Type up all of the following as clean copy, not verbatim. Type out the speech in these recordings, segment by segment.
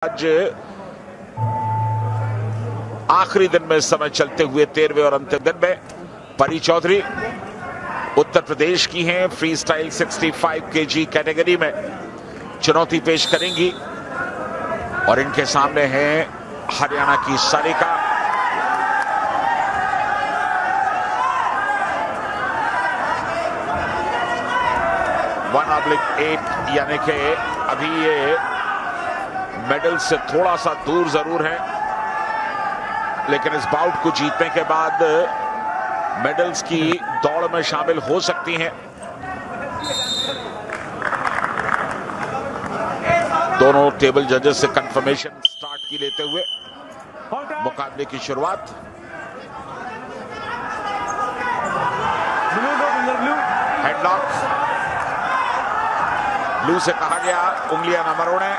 आज आखिरी दिन में समय चलते हुए 13वें और अंतिम दिन में परी चौधरी उत्तर प्रदेश की हैं। फ्री स्टाइल 65 kg कैटेगरी में चुनौती पेश करेंगी और इनके सामने है हरियाणा की सारिका। (1/8) यानी कि अभी ये मेडल से थोड़ा सा दूर जरूर है, लेकिन इस बाउट को जीतने के बाद मेडल्स की दौड़ में शामिल हो सकती हैं। दोनों टेबल जजेस से कंफर्मेशन स्टार्ट की लेते हुए मुकाबले की शुरुआत। हेडलॉक ब्लू से कहा गया उंगलियां न मरोड़े,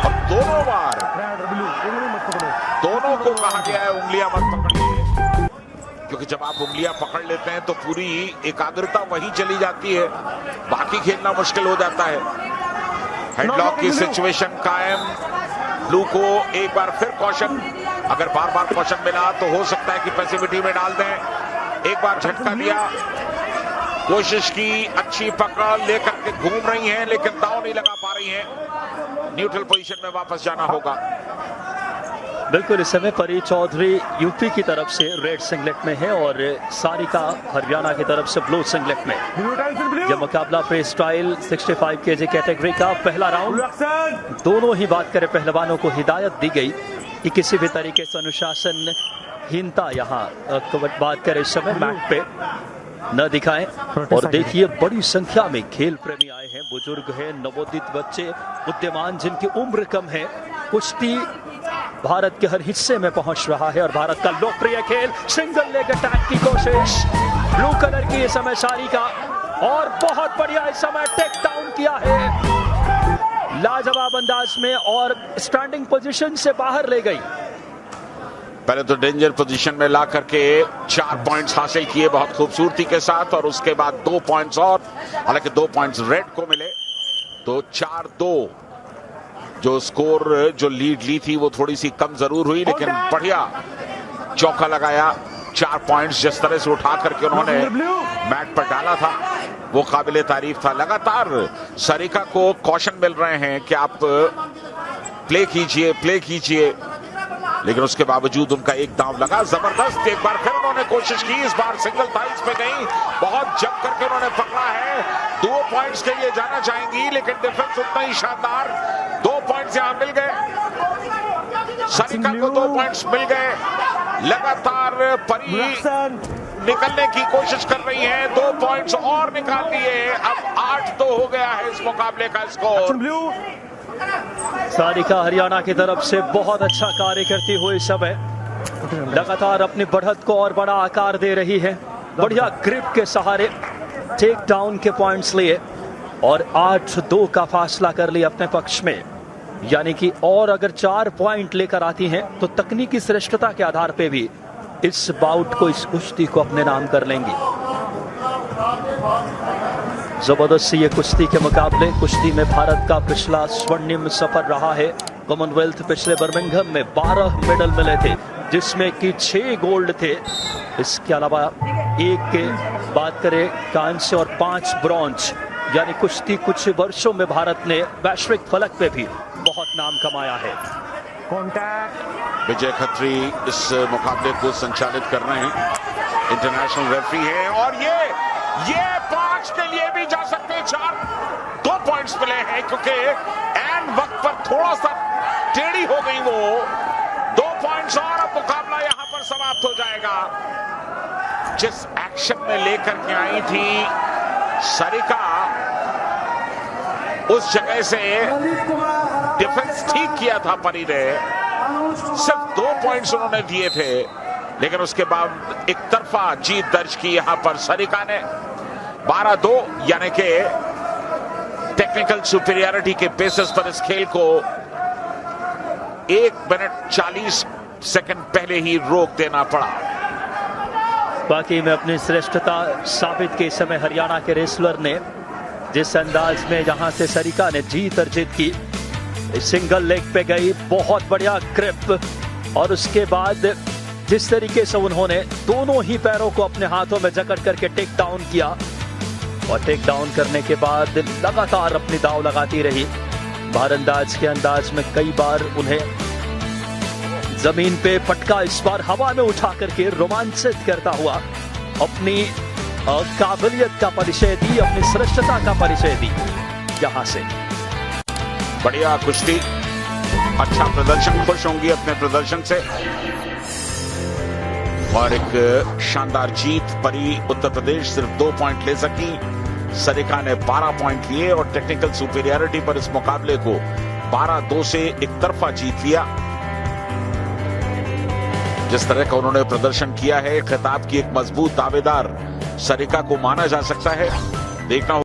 और दोनों बार दोनों को कहा गया है उंगलियां मत पकड़िए, क्योंकि जब आप उंगलियां पकड़ लेते हैं तो पूरी एकाग्रता वहीं चली जाती है, बाकी खेलना मुश्किल हो जाता है। हेडलॉक की सिचुएशन कायम। ब्लू को एक बार फिर कॉशन, अगर बार बार कॉशन मिला तो हो सकता है कि पैसिविटी में डाल दें। एक बार झटका दिया, कोशिश की, अच्छी पकड़ लेकर के घूम रही हैं, लेकिन दांव नहीं लगा पा रही हैं। न्यूट्रल पोजीशन में वापस जाना होगा। बिल्कुल, इस समय परी चौधरी यूपी की तरफ से रेड सिंगलेट में है और सारिका हरियाणा की तरफ से ब्लू सिंगलेट में। यह मुकाबला फ्री स्टाइल 65 kg कैटेगरी का पहला राउंड। दोनों ही बात करें पहलवानों को हिदायत दी गई कि किसी भी तरीके से अनुशासनहीनता यहाँ बात करें इस समय मैट पे न दिखाएं। और देखिए बड़ी संख्या में खेल प्रेमी आए हैं, बुजुर्ग हैं, नवोदित बच्चे, बुद्धिमान जिनकी उम्र कम है। कुश्ती भारत के हर हिस्से में पहुंच रहा है और भारत का लोकप्रिय खेल सिंगल लेग अटैक की कोशिश। ब्लू कलर की इस समय सारिका, और बहुत बढ़िया इस समय टेक डाउन किया है लाजवाब अंदाज में और स्टैंडिंग पोजीशन से बाहर ले गई। पहले तो डेंजर पोजीशन में ला करके 4 पॉइंट्स हासिल किए बहुत खूबसूरती के साथ, और उसके बाद 2 पॉइंट्स और, हालांकि 2 पॉइंट्स रेड को मिले, तो 4-2 जो स्कोर जो लीड ली थी वो थोड़ी सी कम जरूर हुई, लेकिन बढ़िया चौका लगाया। 4 पॉइंट्स जिस तरह से उठा करके उन्होंने मैट पर डाला था वो काबिले तारीफ था। लगातार सारिका को कॉशन मिल रहे हैं कि आप प्ले कीजिए, लेकिन उसके बावजूद उनका एक दांव लगा जबरदस्त। एक बार फिर उन्होंने कोशिश की, इस बार सिंगल थाइस पे गई, बहुत जम करके उन्होंने पकड़ा है। 2 पॉइंट्स के लिए जाना चाहेंगी, लेकिन डिफेंस उतना ही शानदार। 2 पॉइंट्स यहां मिल गए, सारिका को 2 पॉइंट्स मिल गए। लगातार परी निकलने की कोशिश कर रही है, 2 पॉइंट्स और निकाल लिए। अब 8-2 हो गया है इस मुकाबले का स्कोर। सारिका हरियाणा की तरफ से बहुत अच्छा कार्य करती हुई समय लगातार अपनी बढ़त को और बड़ा आकार दे रही है। बढ़िया ग्रिप के सहारे टेक डाउन के पॉइंट्स लिए और 8-2 का फासला कर लिया अपने पक्ष में, यानी कि और अगर 4 पॉइंट लेकर आती हैं तो तकनीकी श्रेष्ठता के आधार पे भी इस बाउट को, इस कुश्ती को अपने नाम कर लेंगी। जबरदस्त ये कुश्ती के मुकाबले। कुश्ती में भारत का पिछला स्वर्णिम सफर रहा है। कॉमनवेल्थ पिछले बर्मिंघम में 12 मेडल मिले थे, जिसमें कि 6 गोल्ड थे। इसके अलावा एक के बात करें कांस्य और 5 ब्रॉन्ज, यानी कुश्ती कुछ वर्षों में भारत ने वैश्विक फलक पे भी बहुत नाम कमाया है। विजय खत्री इस मुकाबले को संचालित कर रहे हैं, इंटरनेशनल रेफरी हैं, और ये 5 के लिए भी जा सकते हैं। 2 पॉइंट्स मिले हैं, क्योंकि एंड वक्त पर थोड़ा सा टेढ़ी हो गई वो। 2 पॉइंट्स और, अब मुकाबला यहां पर समाप्त हो जाएगा। जिस एक्शन में लेकर के आई थी सारिका, उस जगह से डिफेंस ठीक किया था परी ने। सिर्फ 2 पॉइंट्स उन्होंने दिए थे, लेकिन उसके बाद एक तरफा जीत दर्ज की यहां पर सारिका ने। 12-2 यानी कि टेक्निकल सुपीरियरिटी के बेसिस पर इस खेल को 1 मिनट 40 सेकंड पहले ही रोक देना पड़ा। बाकी में अपनी श्रेष्ठता साबित के समय हरियाणा के रेसलर ने जिस अंदाज में यहां से सरिका ने जीत अर्जित की, सिंगल लेग पे गई, बहुत बढ़िया ग्रिप, और उसके बाद जिस तरीके से उन्होंने दोनों ही पैरों को अपने हाथों में जकड़ करके टेक डाउन किया, और टेक डाउन करने के बाद लगातार अपनी दाव लगाती रही। भारंदाज के अंदाज में कई बार उन्हें जमीन पे पटका, इस बार हवा में उठा करके रोमांचित करता हुआ अपनी काबिलियत का परिचय दी, अपनी श्रेष्ठता का परिचय दी। यहां से बढ़िया कुश्ती, अच्छा प्रदर्शन, खुश होंगी अपने प्रदर्शन से, और एक शानदार जीत। परी उत्तर प्रदेश सिर्फ 2 पॉइंट ले सकी, सरिका ने 12 पॉइंट लिए और टेक्निकल सुपीरियरिटी पर इस मुकाबले को 12-2 से एक तरफा जीत लिया। जिस तरह का उन्होंने प्रदर्शन किया है, खिताब की एक मजबूत दावेदार सरिका को माना जा सकता है। देखना